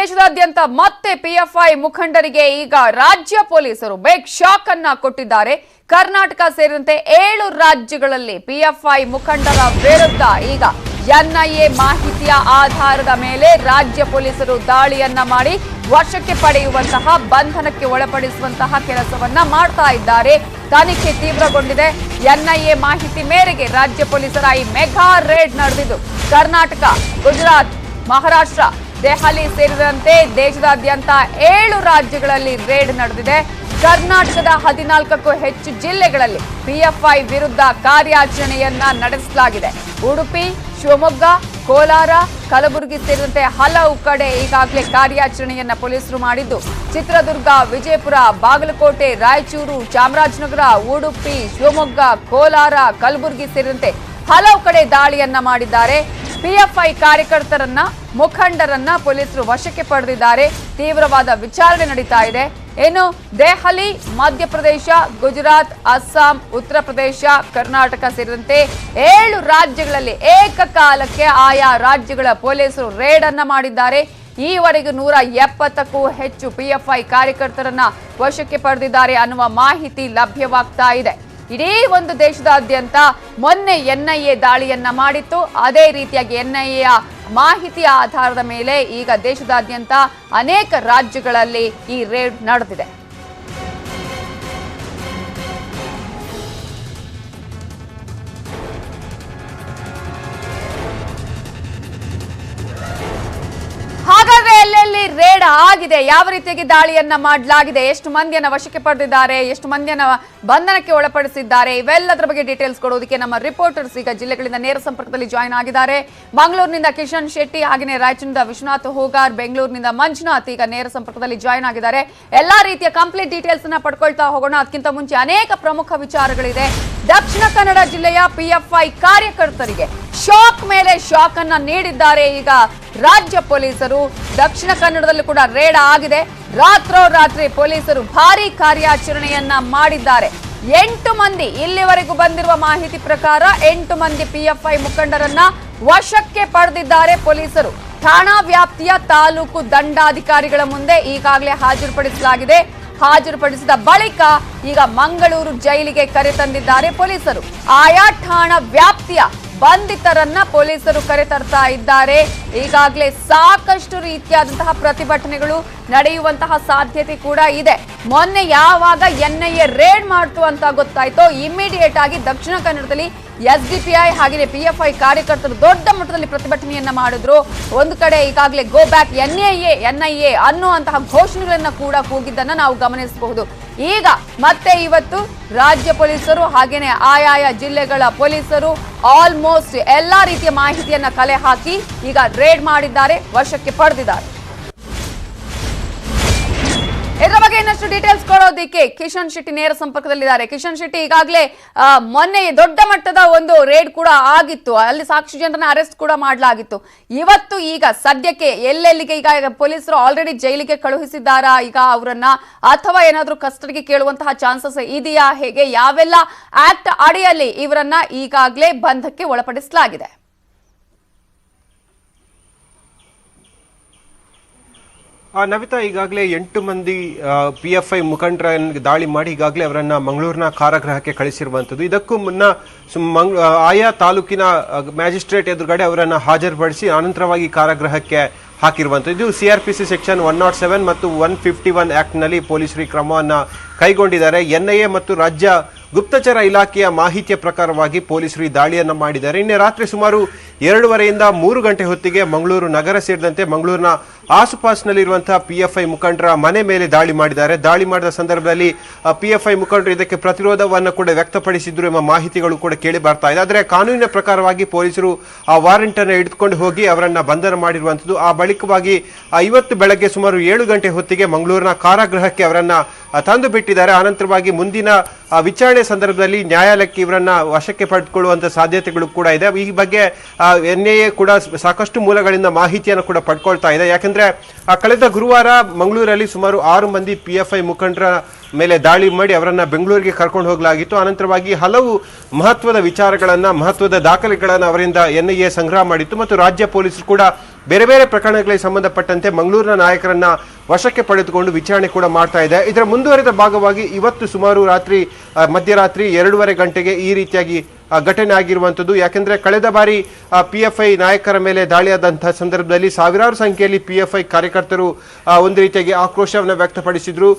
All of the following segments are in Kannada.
ದೇಶದಾದ್ಯಂತ ಮತ್ತೆ ಪಿಎಫ್ಐ ಮುಖಂಡರಿಗೆ ಈಗ ರಾಜ್ಯ ಪೊಲೀಸರು ಬಿಗ್ ಶಾಕ್ ಅನ್ನ ಕೊಟ್ಟಿದ್ದಾರೆ. ಕರ್ನಾಟಕ ಸೇರಿದಂತೆ 7 ರಾಜ್ಯಗಳಲ್ಲಿ ಪಿಎಫ್ಐ ಮುಖಂಡರ ವಿರುದ್ಧ ಈಗ ಎನ್ಐಎ ಮಾಹಿತಿಯ ಆಧಾರದ ಮೇಲೆ ರಾಜ್ಯ ಪೊಲೀಸರು ದಾಳಿಯನ್ನ ಮಾಡಿ ವಶಕ್ಕೆ ಪಡೆಯುವಂತಹ, ಬಂಧನಕ್ಕೆ ಒಳಪಡಿಸುವಂತಹ ಕೆಲಸವನ್ನ ಮಾಡ್ತಾ ಇದ್ದಾರೆ. ತನಿಖೆ ತೀವ್ರಗೊಂಡಿದೆ. ಎನ್ಐಎ ಮಾಹಿತಿ ಮೇರೆಗೆ ರಾಜ್ಯ ಪೊಲೀಸರ ಈ ಮೆಗಾ ರೇಡ್ ನಡೆದಿದ್ದು ಕರ್ನಾಟಕ, ಗುಜರಾತ್, ಮಹಾರಾಷ್ಟ್ರ, ದೆಹಲಿ ಸೇರಿದಂತೆ ದೇಶದಾದ್ಯಂತ 7 ರಾಜ್ಯಗಳಲ್ಲಿ ರೇಡ್ ನಡೆದಿದೆ. ಕರ್ನಾಟಕದ 14ಕ್ಕೂ ಹೆಚ್ಚು ಜಿಲ್ಲೆಗಳಲ್ಲಿ ಪಿಎಫ್ಐ ವಿರುದ್ಧ ಕಾರ್ಯಾಚರಣೆಯನ್ನ ನಡೆಸಲಾಗಿದೆ. ಉಡುಪಿ, ಶಿವಮೊಗ್ಗ, ಕೋಲಾರ, ಕಲಬುರಗಿ ಸೇರಿದಂತೆ ಹಲವು ಕಡೆ ಈಗಾಗಲೇ ಕಾರ್ಯಾಚರಣೆಯನ್ನ ಪೊಲೀಸರು ಮಾಡಿದ್ದು, ಚಿತ್ರದುರ್ಗ, ವಿಜಯಪುರ, ಬಾಗಲಕೋಟೆ, ರಾಯಚೂರು, ಚಾಮರಾಜನಗರ, ಉಡುಪಿ, ಶಿವಮೊಗ್ಗ, ಕೋಲಾರ, ಕಲಬುರಗಿ ಸೇರಿದಂತೆ ಹಲವು ಕಡೆ ದಾಳಿಯನ್ನ ಮಾಡಿದ್ದಾರೆ. ಪಿಎಫ್ಐ ಕಾರ್ಯಕರ್ತರನ್ನ, ಮುಖಂಡರನ್ನ ಪೊಲೀಸರು ವಶಕ್ಕೆ ಪಡೆದಿದ್ದಾರೆ. ತೀವ್ರವಾದ ವಿಚಾರಣೆ ನಡೀತಾ ಇದೆ. ಇನ್ನು ದೆಹಲಿ, ಮಧ್ಯಪ್ರದೇಶ, ಗುಜರಾತ್, ಅಸ್ಸಾಂ, ಉತ್ತರ ಪ್ರದೇಶ, ಕರ್ನಾಟಕ ಸೇರಿದಂತೆ 7 ರಾಜ್ಯಗಳಲ್ಲಿ ಏಕಕಾಲಕ್ಕೆ ಆಯಾ ರಾಜ್ಯಗಳ ಪೊಲೀಸರು ರೇಡ್ ಅನ್ನ ಮಾಡಿದ್ದಾರೆ. ಈವರೆಗೂ 170ಕ್ಕೂ ಹೆಚ್ಚು ಪಿಎಫ್ಐ ಕಾರ್ಯಕರ್ತರನ್ನ ವಶಕ್ಕೆ ಪಡೆದಿದ್ದಾರೆ ಅನ್ನುವ ಮಾಹಿತಿ ಲಭ್ಯವಾಗ್ತಾ ಇದೆ. ಇಡೀ ಒಂದು ದೇಶದಾದ್ಯಂತ ಮೊನ್ನೆ ಎನ್ಐಎ ದಾಳಿಯನ್ನ ಮಾಡಿತ್ತು. ಅದೇ ರೀತಿಯಾಗಿ ಎನ್ಐಎಯ ಮಾಹಿತಿಯ ಆಧಾರದ ಮೇಲೆ ಈಗ ದೇಶದಾದ್ಯಂತ ಅನೇಕ ರಾಜ್ಯಗಳಲ್ಲಿ ಈ ರೇಡ್ ನಡೆದಿದೆ. ಹಾಗಾದ್ರೆ ಎಲ್ಲೆಲ್ಲಿ ರೇಡ್ ಆಗಿದೆ, ಯಾವ ರೀತಿಯಾಗಿ ದಾಳಿಯನ್ನ ಮಾಡಲಾಗಿದೆ, ಎಷ್ಟು ಮಂದಿಯನ್ನ ವಶಕ್ಕೆ ಪಡೆದಿದ್ದಾರೆ, ಎಷ್ಟು ಮಂದಿಯನ್ನ ಬಂಧನಕ್ಕೆ ಒಳಪಡಿಸಿದ್ದಾರೆ, ಇವೆಲ್ಲದರ ಬಗ್ಗೆ ಡೀಟೇಲ್ಸ್ ಕೊಡೋದಕ್ಕೆ ನಮ್ಮ ರಿಪೋರ್ಟರ್ಸ್ ಈಗ ಜಿಲ್ಲೆಗಳಿಂದ ನೇರ ಸಂಪರ್ಕದಲ್ಲಿ ಜಾಯಿನ್ ಆಗಿದ್ದಾರೆ. ಮಂಗಳೂರಿನಿಂದ ಕಿಶನ್ ಶೆಟ್ಟಿ, ಹಾಗೆಯೇ ರಾಯಚೂರಿನಿಂದ ವಿಶ್ವನಾಥ್ ಹೋಗಾರ್, ಬೆಂಗಳೂರಿನಿಂದ ಮಂಜುನಾಥ್ ಈಗ ನೇರ ಸಂಪರ್ಕದಲ್ಲಿ ಜಾಯಿನ್ ಆಗಿದ್ದಾರೆ. ಎಲ್ಲಾ ರೀತಿಯ ಕಂಪ್ಲೀಟ್ ಡೀಟೇಲ್ಸ್ ಅನ್ನ ಪಡ್ಕೊಳ್ತಾ ಹೋಗೋಣ. ಅದಕ್ಕಿಂತ ಮುಂಚೆ ಅನೇಕ ಪ್ರಮುಖ ವಿಚಾರಗಳಿದೆ. ದಕ್ಷಿಣ ಕನ್ನಡ ಜಿಲ್ಲೆಯ ಪಿಎಫ್ಐ ಕಾರ್ಯಕರ್ತರಿಗೆ ಶಾಕ್ ಮೇಲೆ ಶಾಕ್ ಅನ್ನ ನೀಡಿದ್ದಾರೆ ಈಗ ರಾಜ್ಯ ಪೊಲೀಸರು. ದಕ್ಷಿಣ ಕನ್ನಡದಲ್ಲೂ ಕೂಡ ರೇಡ್ ಆಗಿದೆ. ರಾತ್ರೋರಾತ್ರಿ ಪೊಲೀಸರು ಭಾರೀ ಕಾರ್ಯಾಚರಣೆಯನ್ನ ಮಾಡಿದ್ದಾರೆ. 8 ಮಂದಿ, ಇಲ್ಲಿವರೆಗೂ ಬಂದಿರುವ ಮಾಹಿತಿ ಪ್ರಕಾರ 8 ಮಂದಿ ಪಿಎಫ್ಐ ಮುಖಂಡರನ್ನ ವಶಕ್ಕೆ ಪಡೆದಿದ್ದಾರೆ ಪೊಲೀಸರು. ಠಾಣಾ ವ್ಯಾಪ್ತಿಯ ತಾಲೂಕು ದಂಡಾಧಿಕಾರಿಗಳ ಮುಂದೆ ಈಗಾಗಲೇ ಹಾಜರುಪಡಿಸಲಾಗಿದೆ. ಹಾಜರುಪಡಿಸಿದ ಬಳಿಕ ಈಗ ಮಂಗಳೂರು ಜೈಲಿಗೆ ಕರೆತಂದಿದ್ದಾರೆ ಪೊಲೀಸರು. ಆಯಾ ಠಾಣಾ ವ್ಯಾಪ್ತಿಯ ಬಂಧಿತರನ್ನ ಪೊಲೀಸರು ಕರೆತರ್ತಾ ಇದ್ದಾರೆ. ಈಗಾಗಲೇ ಸಾಕಷ್ಟು ರೀತಿಯಾದಂತಹ ಪ್ರತಿಭಟನೆಗಳು ನಡೆಯುವಂತಹ ಸಾಧ್ಯತೆ ಕೂಡ ಇದೆ. ಮೊನ್ನೆ ಯಾವಾಗ ಎನ್ಐಎ ರೇಡ್ ಮಾಡ್ತು ಅಂತ ಗೊತ್ತಾಯ್ತೋ, ಇಮಿಡಿಯೇಟ್ ಆಗಿ ದಕ್ಷಿಣ ಕನ್ನಡದಲ್ಲಿ ಎಸ್ಡಿಪಿಐ ಹಾಗೆಯೇ ಪಿಎಫ್ಐ ಕಾರ್ಯಕರ್ತರು ದೊಡ್ಡ ಮಟ್ಟದಲ್ಲಿ ಪ್ರತಿಭಟನೆಯನ್ನ ಮಾಡಿದ್ರು. ಒಂದು ಕಡೆ ಈಗಾಗಲೇ ಗೋ ಬ್ಯಾಕ್ ಎನ್ಐಎ ಅನ್ನುವಂತಹ ಘೋಷಣೆಗಳನ್ನ ಕೂಡ ಕೂಗಿದ್ದನ್ನ ನಾವು ಗಮನಿಸಬಹುದು. ಈಗ ಮತ್ತೆ ಇವತ್ತು ರಾಜ್ಯ ಪೊಲೀಸರು ಹಾಗೇನೆ ಆಯಾಯ ಜಿಲ್ಲೆಗಳ ಪೊಲೀಸರು ಆಲ್ಮೋಸ್ಟ್ ಎಲ್ಲಾ ರೀತಿಯ ಮಾಹಿತಿಯನ್ನ ಕಲೆ ಹಾಕಿ ಈಗ ರೇಡ್ ಮಾಡಿದ್ದಾರೆ, ವಶಕ್ಕೆ ಪಡೆದಿದ್ದಾರೆ. ಇದರ ಬಗ್ಗೆ ಇನ್ನಷ್ಟು ಡೀಟೇಲ್ಸ್ ಕೊಡೋದಕ್ಕೆ ಕಿಶನ್ ಶೆಟ್ಟಿ ನೇರ ಸಂಪರ್ಕದಲ್ಲಿದ್ದಾರೆ. ಕಿಶನ್ ಶೆಟ್ಟಿ, ಈಗಾಗಲೇ ಮೊನ್ನೆ ದೊಡ್ಡ ಮಟ್ಟದ ಒಂದು ರೇಡ್ ಕೂಡ ಆಗಿತ್ತು, ಅಲ್ಲಿ ಸಾಕಷ್ಟು ಜನರನ್ನ ಅರೆಸ್ಟ್ ಕೂಡ ಮಾಡಲಾಗಿತ್ತು. ಇವತ್ತು ಈಗ ಸದ್ಯಕ್ಕೆ ಎಲ್ಲೆಲ್ಲಿಗೆ ಈಗ ಪೊಲೀಸರು ಆಲ್ರೆಡಿ ಜೈಲಿಗೆ ಕಳುಹಿಸಿದ್ದಾರಾ ಈಗ ಅವರನ್ನ, ಅಥವಾ ಏನಾದ್ರೂ ಕಸ್ಟಡಿಗೆ ಕೇಳುವಂತಹ ಚಾನ್ಸಸ್ ಇದೆಯಾ, ಹೇಗೆ, ಯಾವೆಲ್ಲ ಆಕ್ಟ್ ಅಡಿಯಲ್ಲಿ ಇವರನ್ನ ಈಗಾಗಲೇ ಬಂಧಕ್ಕೆ ಒಳಪಡಿಸಲಾಗಿದೆ? ನವಿತಾ, ಈಗಾಗಲೇ 8 ಮಂದಿ ಪಿಎಫ್ಐ ಮುಖಂಡರ ದಾಳಿ ಮಾಡಿ ಈಗಾಗಲೇ ಅವರನ್ನ ಮಂಗಳೂರಿನ ಕಾರಾಗೃಹಕ್ಕೆ ಕಳಿಸಿರುವಂಥದ್ದು. ಇದಕ್ಕೂ ಮುನ್ನ ಆಯಾ ತಾಲೂಕಿನ ಮ್ಯಾಜಿಸ್ಟ್ರೇಟ್ ಎದುರುಗಡೆ ಅವರನ್ನ ಹಾಜರುಪಡಿಸಿ ಅನಂತರವಾಗಿ ಕಾರಾಗೃಹಕ್ಕೆ ಹಾಕಿರುವಂಥದ್ದು. ಇದು ಸಿಆರ್ಪಿಸಿ ಸೆಕ್ಷನ್ 107 ಮತ್ತು 151 ಆಕ್ಟ್ನಲ್ಲಿ ಪೊಲೀಸರು ಕ್ರಮವನ್ನು ಕೈಗೊಂಡಿದ್ದಾರೆ. ಎನ್ಐಎ ಮತ್ತು ರಾಜ್ಯ ಗುಪ್ತಚರ ಇಲಾಖೆಯ ಮಾಹಿತಿಯ ಪ್ರಕಾರವಾಗಿ ಪೊಲೀಸರು ಈ ದಾಳಿಯನ್ನು ಮಾಡಿದ್ದಾರೆ. ನಿನ್ನೆ ರಾತ್ರಿ ಸುಮಾರು 2:30ರಿಂದ 3 ಗಂಟೆ ಹೊತ್ತಿಗೆ ಮಂಗಳೂರು ನಗರ ಸೇರಿದಂತೆ ಮಂಗಳೂರಿನ ಆಸುಪಾಸಿನಲ್ಲಿರುವಂತಹ ಪಿಎಫ್ಐ ಮುಖಂಡರ ಮನೆ ಮೇಲೆ ದಾಳಿ ಮಾಡಿದ್ದಾರೆ. ದಾಳಿ ಮಾಡಿದ ಸಂದರ್ಭದಲ್ಲಿ ಪಿಎಫ್ಐ ಮುಖಂಡರು ಇದಕ್ಕೆ ಪ್ರತಿರೋಧವನ್ನು ಕೂಡ ವ್ಯಕ್ತಪಡಿಸಿದ್ರು ಎಂಬ ಮಾಹಿತಿಗಳು ಕೂಡ ಕೇಳಿ ಬರ್ತಾ ಇದೆ. ಆದರೆ ಕಾನೂನಿನ ಪ್ರಕಾರವಾಗಿ ಪೊಲೀಸರು ಆ ವಾರೆಂಟ್ ಅನ್ನು ಹಿಡಿದುಕೊಂಡು ಹೋಗಿ ಅವರನ್ನ ಬಂಧನ ಮಾಡಿರುವಂಥದ್ದು. ಆ ಬಳಿಕವಾಗಿ ಇವತ್ತು ಬೆಳಗ್ಗೆ ಸುಮಾರು 7 ಗಂಟೆ ಹೊತ್ತಿಗೆ ಮಂಗಳೂರಿನ ಕಾರಾಗೃಹಕ್ಕೆ ಅವರನ್ನ ತಂದು ಬಿಟ್ಟಿದ್ದಾರೆ. ಅನಂತರವಾಗಿ ಮುಂದಿನ ವಿಚಾರಣೆ ಸಂದರ್ಭದಲ್ಲಿ ನ್ಯಾಯಾಲಯಕ್ಕೆ ಇವರನ್ನ ವಶಕ್ಕೆ ಪಡೆದುಕೊಳ್ಳುವಂತ ಸಾಧ್ಯತೆಗಳು ಕೂಡ ಇದೆ. ಈ ಬಗ್ಗೆ ಎನ್ಐಎ ಕೂಡ ಸಾಕಷ್ಟು ಮೂಲಗಳಿಂದ ಮಾಹಿತಿಯನ್ನು ಕೂಡ ಪಡ್ಕೊಳ್ತಾ ಇದೆ. ಯಾಕಂದ್ರೆ ಕಳೆದ ಗುರುವಾರ ಮಂಗಳೂರಲ್ಲಿ ಸುಮಾರು 6 ಮಂದಿ ಪಿಎಫ್ಐ ಮುಖಂಡರ ಮೇಲೆ ದಾಳಿ ಮಾಡಿ ಅವರನ್ನ ಬೆಂಗಳೂರಿಗೆ ಕರ್ಕೊಂಡು ಹೋಗಲಾಗಿತ್ತು. ಅನಂತರವಾಗಿ ಹಲವು ಮಹತ್ವದ ವಿಚಾರಗಳನ್ನ, ಮಹತ್ವದ ದಾಖಲೆಗಳನ್ನ ಅವರಿಂದ NIA ಸಂಗ್ರಹ ಮಾಡಿತ್ತು ಮತ್ತು ರಾಜ್ಯ ಪೊಲೀಸರು ಕೂಡ ಬೇರೆ ಬೇರೆ ಪ್ರಕರಣಗಳಿಗೆ ಸಂಬಂಧಪಟ್ಟಂತೆ ಮಂಗಳೂರಿನ ನಾಯಕರನ್ನ ವಶಕ್ಕೆ ಪಡೆದುಕೊಂಡು ವಿಚಾರಣೆ ಕೂಡ ಮಾಡ್ತಾ ಇದೆ. ಇದರ ಮುಂದುವರಿದ ಭಾಗವಾಗಿ ಇವತ್ತು ಸುಮಾರು ಮಧ್ಯರಾತ್ರಿ 2:30 ಗಂಟೆಗೆ ಈ ರೀತಿಯಾಗಿ ಘಟನೆ ಆಗಿರುವಂಥದ್ದು. ಯಾಕೆಂದ್ರೆ ಕಳೆದ ಬಾರಿ PFI ನಾಯಕರ ಮೇಲೆ ದಾಳಿಯಾದಂತಹ ಸಂದರ್ಭದಲ್ಲಿ ಸಾವಿರಾರು ಸಂಖ್ಯೆಯಲ್ಲಿ PFI ಕಾರ್ಯಕರ್ತರು ಒಂದು ರೀತಿಯಾಗಿ ಆಕ್ರೋಶವನ್ನು ವ್ಯಕ್ತಪಡಿಸಿದ್ರು.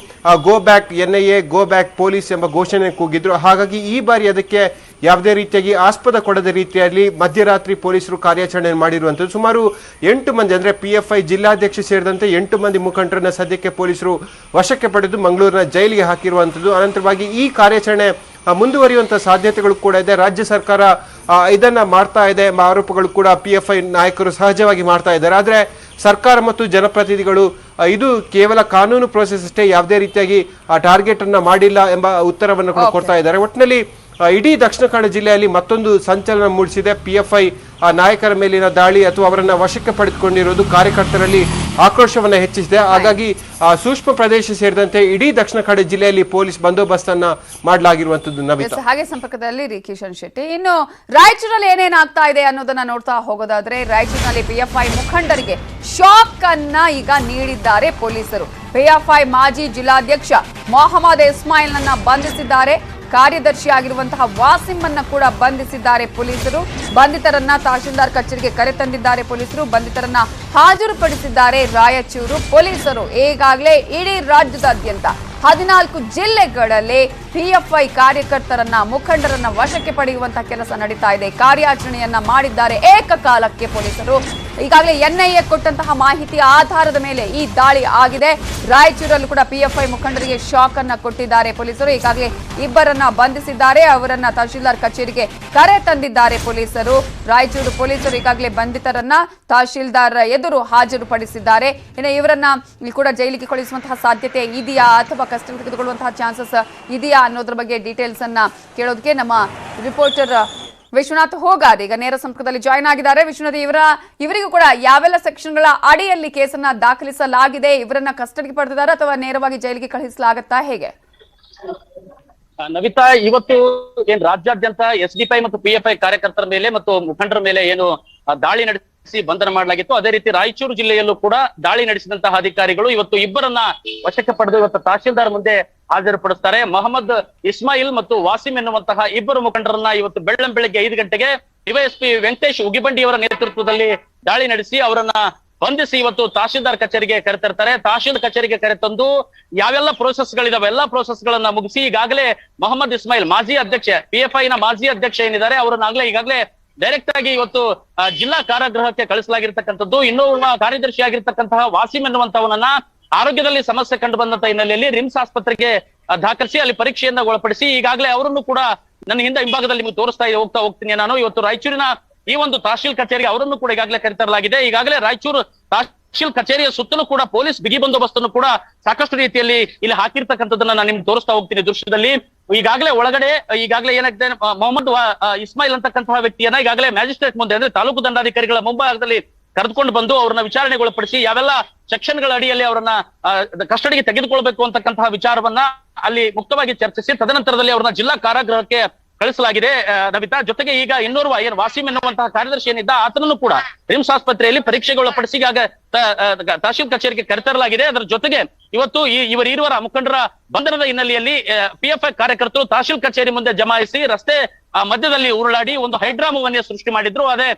Go back NIA, go back police ಎಂಬ ಘೋಷಣೆ ಕೂಗಿದ್ರು. ಹಾಗಾಗಿ ಈ ಬಾರಿ ಅದಕ್ಕೆ ಯಾವುದೇ ರೀತಿಯಾಗಿ ಆಸ್ಪದ ಕೊಡದ ರೀತಿಯಲ್ಲಿ ಮಧ್ಯರಾತ್ರಿ ಪೊಲೀಸರು ಕಾರ್ಯಾಚರಣೆ ಮಾಡಿರುವಂಥದ್ದು. ಸುಮಾರು 8 ಮಂದಿ ಅಂದ್ರೆ PFI ಜಿಲ್ಲಾಧ್ಯಕ್ಷ ಸೇರಿದಂತೆ 8 ಮಂದಿ ಮುಖಂಡರನ್ನ ಸದ್ಯಕ್ಕೆ ಪೊಲೀಸರು ವಶಕ್ಕೆ ಪಡೆದು ಮಂಗಳೂರಿನ ಜೈಲಿಗೆ ಹಾಕಿರುವಂಥದ್ದು. ಅನಂತರವಾಗಿ ಈ ಕಾರ್ಯಾಚರಣೆ ಮುಂದುವರಿಯುವಂತಹ ಸಾಧ್ಯತೆಗಳು ಕೂಡ ಇದೆ. ರಾಜ್ಯ ಸರ್ಕಾರ ಇದನ್ನ ಮಾಡ್ತಾ ಇದೆ ಎಂಬ ಆರೋಪಗಳು ಕೂಡ PFI ನಾಯಕರು ಸಹಜವಾಗಿ ಮಾಡ್ತಾ ಇದ್ದಾರೆ. ಆದ್ರೆ ಸರ್ಕಾರ ಮತ್ತು ಜನಪ್ರತಿನಿಧಿಗಳು ಇದು ಕೇವಲ ಕಾನೂನು ಪ್ರೋಸೆಸ್ ಅಷ್ಟೇ, ಯಾವುದೇ ರೀತಿಯಾಗಿ ಟಾರ್ಗೆಟ್ ಅನ್ನ ಮಾಡಿಲ್ಲ ಎಂಬ ಉತ್ತರವನ್ನು ಕೂಡ ಕೊಡ್ತಾ ಇದ್ದಾರೆ. ಒಟ್ಟಿನಲ್ಲಿ ಇಡೀ ದಕ್ಷಿಣ ಕನ್ನಡ ಜಿಲ್ಲೆಯಲ್ಲಿ ಮತ್ತೊಂದು ಸಂಚಲನ ಮೂಡಿಸಿದೆ. PFI ನಾಯಕರ ಮೇಲಿನ ದಾಳಿ ಅಥವಾ ಅವರನ್ನ ವಶಕ್ಕೆ ಪಡೆದುಕೊಂಡಿರುವುದು ಕಾರ್ಯಕರ್ತರಲ್ಲಿ ಆಕ್ರೋಶವನ್ನ ಹೆಚ್ಚಿಸಿದೆ. ಹಾಗಾಗಿ ಸೂಕ್ಷ್ಮ ಪ್ರದೇಶ ಸೇರಿದಂತೆ ಇಡೀ ದಕ್ಷಿಣ ಕನ್ನಡ ಜಿಲ್ಲೆಯಲ್ಲಿ ಪೊಲೀಸ್ ಬಂದೋಬಸ್ತ್ ಅನ್ನ ಮಾಡಲಾಗಿರುವಂತದ್ದು. ನವಿತಾ, ಹಾಗೆ ಸಂಪರ್ಕದಲ್ಲಿ ಕಿಶನ್ ಶೆಟ್ಟಿ. ಇನ್ನು ರಾಯಚೂರಲ್ಲಿ ಏನೇನಾಗ್ತಾ ಇದೆ ಅನ್ನೋದನ್ನ ನೋಡ್ತಾ ಹೋಗೋದಾದ್ರೆ, ರಾಯಚೂರಿನಲ್ಲಿ PFI ಮುಖಂಡರಿಗೆ ಶಾಕ್ ಅನ್ನ ಈಗ ನೀಡಿದ್ದಾರೆ ಪೊಲೀಸರು. PFI ಮಾಜಿ ಜಿಲ್ಲಾಧ್ಯಕ್ಷ ಮೊಹಮ್ಮದ್ ಇಸ್ಮಾಯಿಲ್ ನನ್ನ ಬಂಧಿಸಿದ್ದಾರೆ. ಕಾರ್ಯದರ್ಶಿ ಆಗಿರುವಂತಹ ವಾಸಿಂ ಅನ್ನ ಕೂಡ ಬಂಧಿಸಿದ್ದಾರೆ ಪೊಲೀಸರು. ಬಂಧಿತರನ್ನ ತಹಶೀಲ್ದಾರ್ ಕಚೇರಿಗೆ ಕರೆತಂದಿದ್ದಾರೆ ಪೊಲೀಸರು. ಬಂಧಿತರನ್ನ ಹಾಜರುಪಡಿಸಿದ್ದಾರೆ ರಾಯಚೂರು ಪೊಲೀಸರು. ಈಗಾಗಲೇ ಇಡೀ ರಾಜ್ಯದಾದ್ಯಂತ 14 ಜಿಲ್ಲೆಗಳಲ್ಲಿ PFI ಕಾರ್ಯಕರ್ತರನ್ನ, ಮುಖಂಡರನ್ನ ವಶಕ್ಕೆ ಪಡೆಯುವಂತಹ ಕೆಲಸ ನಡೀತಾ ಇದೆ. ಕಾರ್ಯಾಚರಣೆಯನ್ನ ಮಾಡಿದ್ದಾರೆ ಏಕಕಾಲಕ್ಕೆ ಪೊಲೀಸರು. ಈಗಾಗಲೇ NIA ಕೊಟ್ಟಂತಹ ಮಾಹಿತಿಯ ಆಧಾರದ ಮೇಲೆ ಈ ದಾಳಿ ಆಗಿದೆ. ರಾಯಚೂರಲ್ಲೂ ಕೂಡ PFI ಮುಖಂಡರಿಗೆ ಶಾಕ್ ಅನ್ನ ಕೊಟ್ಟಿದ್ದಾರೆ ಪೊಲೀಸರು. ಈಗಾಗಲೇ ಇಬ್ಬರನ್ನ ಬಂಧಿಸಿದ್ದಾರೆ. ಅವರನ್ನ ತಹಶೀಲ್ದಾರ್ ಕಚೇರಿಗೆ ಕರೆ ತಂದಿದ್ದಾರೆ ಪೊಲೀಸರು. ರಾಯಚೂರು ಪೊಲೀಸರು ಈಗಾಗಲೇ ಬಂಧಿತರನ್ನ ತಹಶೀಲ್ದಾರ್ ಎದುರು ಹಾಜರುಪಡಿಸಿದ್ದಾರೆ. ಇನ್ನು ಇವರನ್ನ ಕೂಡ ಜೈಲಿಗೆ ಕಳುಹಿಸುವಂತಹ ಸಾಧ್ಯತೆ ಇದೆಯಾ ಅಥವಾ ಕಸ್ಟಡಿ ತೆಗೆದುಕೊಳ್ಳುವಂತಹ ಚಾನ್ಸಸ್ ಇದೆಯಾ ಅನ್ನೋದ್ರ ಬಗ್ಗೆ ಡೀಟೇಲ್ಸ್ ಅನ್ನ ಕೇಳೋದಕ್ಕೆ ನಮ್ಮ ರಿಪೋರ್ಟರ್ ವಿಶ್ವನಾಥ್ ಹೋಗಾರ್ ಈಗ ನೇರ ಸಂಪರ್ಕದಲ್ಲಿ ಜಾಯ್ನ್ ಆಗಿದ್ದಾರೆ. ವಿಶ್ವನಾಥ್, ಇವರಿಗೂ ಕೂಡ ಯಾವೆಲ್ಲ ಸೆಕ್ಷನ್ಗಳ ಅಡಿಯಲ್ಲಿ ಕೇಸನ್ನ ದಾಖಲಿಸಲಾಗಿದೆ? ಇವರನ್ನ ಕಸ್ಟಡಿಗೆ ಪಡೆದಿದ್ದಾರೆ ಅಥವಾ ನೇರವಾಗಿ ಜೈಲಿಗೆ ಕಳುಹಿಸಲಾಗುತ್ತಾ, ಹೇಗೆ? ನವಿತಾ, ಇವತ್ತು ಏನ್ ರಾಜ್ಯಾದ್ಯಂತ SDPI ಮತ್ತು PFI ಕಾರ್ಯಕರ್ತರ ಮೇಲೆ ಮತ್ತು ಮುಖಂಡರ ಮೇಲೆ ಏನು ದಾಳಿ ನಡೆಸಿ ಬಂಧನ ಮಾಡಲಾಗಿತ್ತು, ಅದೇ ರೀತಿ ರಾಯಚೂರು ಜಿಲ್ಲೆಯಲ್ಲೂ ಕೂಡ ದಾಳಿ ನಡೆಸಿದಂತಹ ಅಧಿಕಾರಿಗಳು ಇವತ್ತು ಇಬ್ಬರನ್ನ ವಶಕ್ಕೆ ಪಡೆದು ಇವತ್ತು ತಹಶೀಲ್ದಾರ್ ಮುಂದೆ ಹಾಜರುಪಡಿಸ್ತಾರೆ. ಮೊಹಮ್ಮದ್ ಇಸ್ಮಾಯಿಲ್ ಮತ್ತು ವಾಸಿಂ ಎನ್ನುವಂತಹ ಇಬ್ಬರು ಮುಖಂಡರನ್ನ ಇವತ್ತು ಬೆಳ್ಳಂಬೆಳಗ್ಗೆ 5 ಗಂಟೆಗೆ DYSP ವೆಂಕಟೇಶ್ ಉಗಿಬಂಡಿಯವರ ನೇತೃತ್ವದಲ್ಲಿ ದಾಳಿ ನಡೆಸಿ ಅವರನ್ನ ಬಂಧಿಸಿ ಇವತ್ತು ತಹಶೀಲ್ದಾರ್ ಕಚೇರಿಗೆ ಕರೆತರ್ತಾರೆ. ತಹಶೀಲ್ದಾರ್ ಕಚೇರಿಗೆ ಕರೆತಂದು ಯಾವೆಲ್ಲ ಪ್ರೋಸೆಸ್ ಗಳಿದಾವೆ ಎಲ್ಲಾ ಪ್ರೋಸೆಸ್ ಗಳನ್ನ ಮುಗಿಸಿ ಈಗಾಗಲೇ ಮೊಹಮ್ಮದ್ ಇಸ್ಮಾಯಿಲ್ ಮಾಜಿ ಅಧ್ಯಕ್ಷ, PFI ನ ಮಾಜಿ ಅಧ್ಯಕ್ಷ ಏನಿದ್ದಾರೆ ಅವರನ್ನ ಈಗಾಗಲೇ ಡೈರೆಕ್ಟ್ ಆಗಿ ಇವತ್ತು ಜಿಲ್ಲಾ ಕಾರಾಗೃಹಕ್ಕೆ ಕಳಿಸಲಾಗಿರ್ತಕ್ಕಂಥದ್ದು. ಇನ್ನೋರ್ವ ಕಾರ್ಯದರ್ಶಿ ಆಗಿರ್ತಕ್ಕಂತಹ ವಾಸಿಂ ಎನ್ನುವಂತವನನ್ನ ಆರೋಗ್ಯದಲ್ಲಿ ಸಮಸ್ಯೆ ಕಂಡು ಬಂದಂತ ಹಿನ್ನೆಲೆಯಲ್ಲಿ ರಿಮ್ಸ್ ಆಸ್ಪತ್ರೆಗೆ ದಾಖಲಿಸಿ ಅಲ್ಲಿ ಪರೀಕ್ಷೆಯನ್ನ ಒಳಪಡಿಸಿ ಈಗಾಗಲೇ ಅವರನ್ನು ಕೂಡ ನನ್ನ ಹಿಂಭಾಗದಲ್ಲಿ ನಿಮಗೆ ತೋರಿಸ್ತಾ ಹೋಗ್ತೀನಿ ನಾನು. ಇವತ್ತು ರಾಯಚೂರಿನ ಈ ಒಂದು ತಹಶೀಲ್ ಕಚೇರಿಗೆ ಅವರನ್ನು ಕೂಡ ಈಗಾಗಲೇ ಕರೆತರಲಾಗಿದೆ. ಈಗಾಗಲೇ ರಾಯಚೂರು ತಹಶೀಲ್ ಕಚೇರಿಯ ಸುತ್ತಲೂ ಕೂಡ ಪೊಲೀಸ್ ಬಿಗಿ ಬಂದೋಬಸ್ತನ್ನು ಕೂಡ ಸಾಕಷ್ಟು ರೀತಿಯಲ್ಲಿ ಇಲ್ಲಿ ಹಾಕಿರ್ತಕ್ಕಂಥದ್ದನ್ನ ನಾನು ನಿಮ್ಗೆ ತೋರಿಸ್ತಾ ಹೋಗ್ತೀನಿ ದೃಶ್ಯದಲ್ಲಿ. ಈಗಾಗಲೇ ಒಳಗಡೆ ಏನಾಗಿದೆ, ಮೊಹಮ್ಮದ್ ಇಸ್ಮಾಯಿಲ್ ಅಂತಕ್ಕಂತಹ ವ್ಯಕ್ತಿಯನ್ನ ಈಗಾಗಲೇ ಮ್ಯಾಜಿಸ್ಟ್ರೇಟ್ ಮುಂದೆ ಅಂದ್ರೆ ತಾಲೂಕು ದಂಡಾಧಿಕಾರಿಗಳ ಮುಂಭಾಗದಲ್ಲಿ ಕರೆದುಕೊಂಡು ಬಂದು ಅವ್ರನ್ನ ವಿಚಾರಣೆಗೆ ಒಳಪಡಿಸಿ ಯಾವೆಲ್ಲ ಸೆಕ್ಷನ್ ಗಳ ಅಡಿಯಲ್ಲಿ ಅವರನ್ನ ಕಸ್ಟಡಿಗೆ ತೆಗೆದುಕೊಳ್ಬೇಕು ಅಂತಕ್ಕಂತಹ ವಿಚಾರವನ್ನ ಅಲ್ಲಿ ಮುಕ್ತವಾಗಿ ಚರ್ಚಿಸಿ ತದನಂತರದಲ್ಲಿ ಅವ್ರನ್ನ ಜಿಲ್ಲಾ ಕಾರಾಗೃಹಕ್ಕೆ ಕಳಿಸಲಾಗಿದೆ. ನವಿತಾ, ಜೊತೆಗೆ ಈಗ ಇನ್ನೋರ್ವ ಏನ್ ವಾಸಿಂ ಎನ್ನುವಂತಹ ಕಾರ್ಯದರ್ಶಿ ಏನಿದ್ದ ಆತನನ್ನು ಕೂಡ ರಿಮ್ಸ್ ಆಸ್ಪತ್ರೆಯಲ್ಲಿ ಪರೀಕ್ಷೆಗೆ ಒಳಪಡಿಸಿ ಈಗ ತಹಶೀಲ್ ಕಚೇರಿಗೆ ಕರೆತರಲಾಗಿದೆ. ಅದರ ಜೊತೆಗೆ ಇವತ್ತು ಇವರ ಮುಖಂಡರ ಬಂಧನದ ಹಿನ್ನೆಲೆಯಲ್ಲಿ PFI ಕಾರ್ಯಕರ್ತರು ತಹಶೀಲ್ ಕಚೇರಿ ಮುಂದೆ ಜಮಾಯಿಸಿ ರಸ್ತೆ ಮಧ್ಯದಲ್ಲಿ ಉರುಳಾಡಿ ಒಂದು ಹೈಡ್ರಾಮವನ್ನೇ ಸೃಷ್ಟಿ ಮಾಡಿದ್ರು.